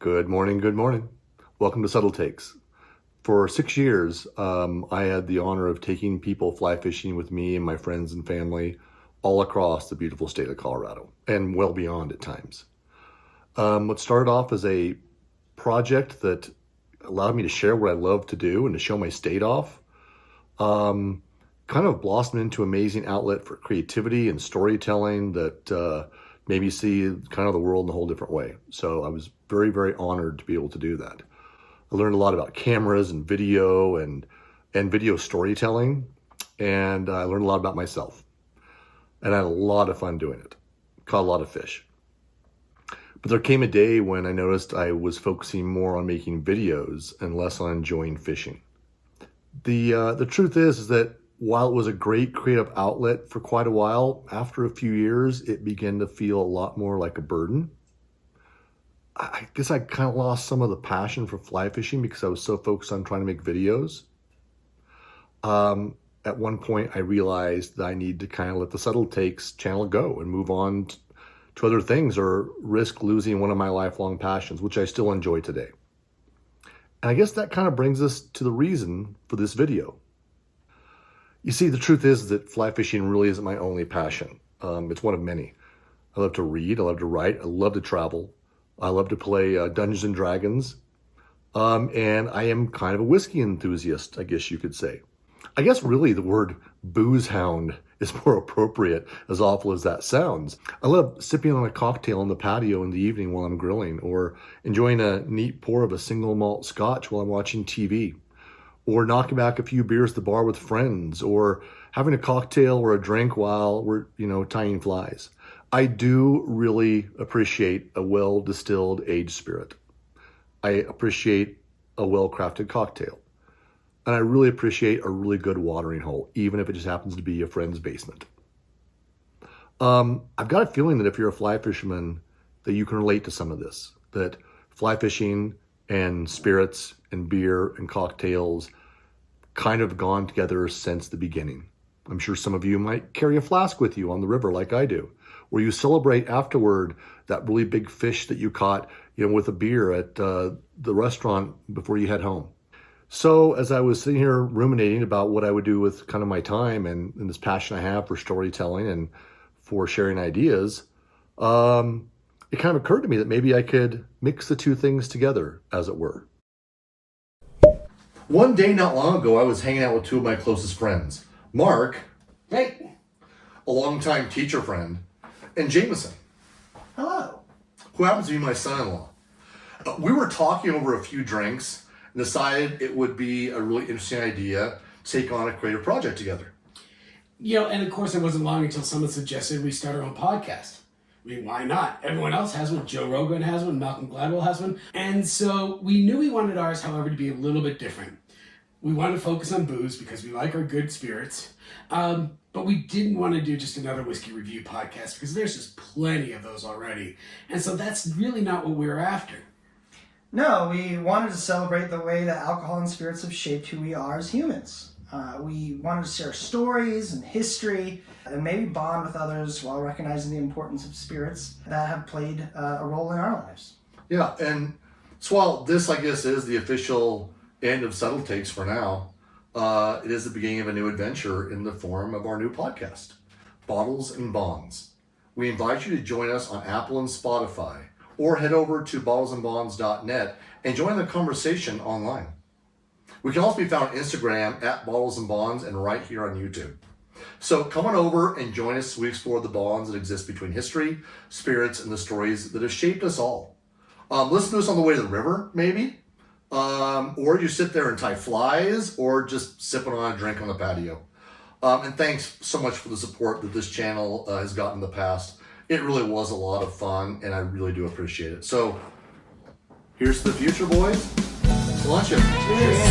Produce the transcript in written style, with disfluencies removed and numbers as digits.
Good morning, good morning. Welcome to Subtle Takes. For 6 years, I had the honor of taking people fly fishing with me and my friends and family all across the beautiful state of Colorado and well beyond at times. What started off as a project that allowed me to share what I love to do and to show my state off, kind of blossomed into an amazing outlet for creativity and storytelling that made me see kind of the world in a whole different way. So I was very, very honored to be able to do that. I learned a lot about cameras and video and video storytelling, and I learned a lot about myself. And I had a lot of fun doing it. Caught a lot of fish. But there came a day when I noticed I was focusing more on making videos and less on enjoying fishing. The truth is that while it was a great creative outlet for quite a while, after a few years, it began to feel a lot more like a burden. I guess I kind of lost some of the passion for fly fishing because I was so focused on trying to make videos. At one point, I realized that I need to kind of let the Subtle Takes channel go and move on to other things or risk losing one of my lifelong passions, which I still enjoy today. And I guess that kind of brings us to the reason for this video. You see, the truth is that fly fishing really isn't my only passion. It's one of many. I love to read, I love to write, I love to travel. I love to play Dungeons and Dragons. And I am kind of a whiskey enthusiast, I guess you could say. I guess really the word booze hound is more appropriate, as awful as that sounds. I love sipping on a cocktail on the patio in the evening while I'm grilling, or enjoying a neat pour of a single malt scotch while I'm watching TV, or knocking back a few beers at the bar with friends, or having a cocktail or a drink while we're, tying flies. I do really appreciate a well-distilled aged spirit. I appreciate a well-crafted cocktail. And I really appreciate a really good watering hole, even if it just happens to be a friend's basement. I've got a feeling that if you're a fly fisherman, that you can relate to some of this, that fly fishing and spirits and beer and cocktails kind of gone together since the beginning. I'm sure some of you might carry a flask with you on the river like I do, where you celebrate afterward that really big fish that you caught, with a beer at the restaurant before you head home. So as I was sitting here ruminating about what I would do with kind of my time and this passion I have for storytelling and for sharing ideas, it kind of occurred to me that maybe I could mix the two things together, as it were. One day not long ago, I was hanging out with two of my closest friends, Mark, Hey. a longtime teacher friend, and Jameson, Hello. who happens to be my son-in-law. We were talking over a few drinks and decided it would be a really interesting idea to take on a creative project together. And of course, it wasn't long until someone suggested we start our own podcast. I mean, why not? Everyone else has one. Joe Rogan has one. Malcolm Gladwell has one. And so we knew we wanted ours, however, to be a little bit different. We wanted to focus on booze because we like our good spirits. But we didn't want to do just another whiskey review podcast because there's just plenty of those already. And so that's really not what we were after. No, we wanted to celebrate the way that alcohol and spirits have shaped who we are as humans. We wanted to share stories and history and maybe bond with others while recognizing the importance of spirits that have played a role in our lives. Yeah, and so while this, I guess, is the official end of Subtle Takes for now, it is the beginning of a new adventure in the form of our new podcast, Bottles and Bonds. We invite you to join us on Apple and Spotify, or head over to bottlesandbonds.net and join the conversation online. We can also be found on Instagram at Bottles and Bonds and right here on YouTube. So come on over and join us as we explore the bonds that exist between history, spirits, and the stories that have shaped us all. Listen to us on the way to the river, maybe. Or you sit there and tie flies, or just sipping on a drink on the patio. And thanks so much for the support that this channel has gotten in the past. It really was a lot of fun, and I really do appreciate it. So, here's to the future, boys. Luncheon. Cheers.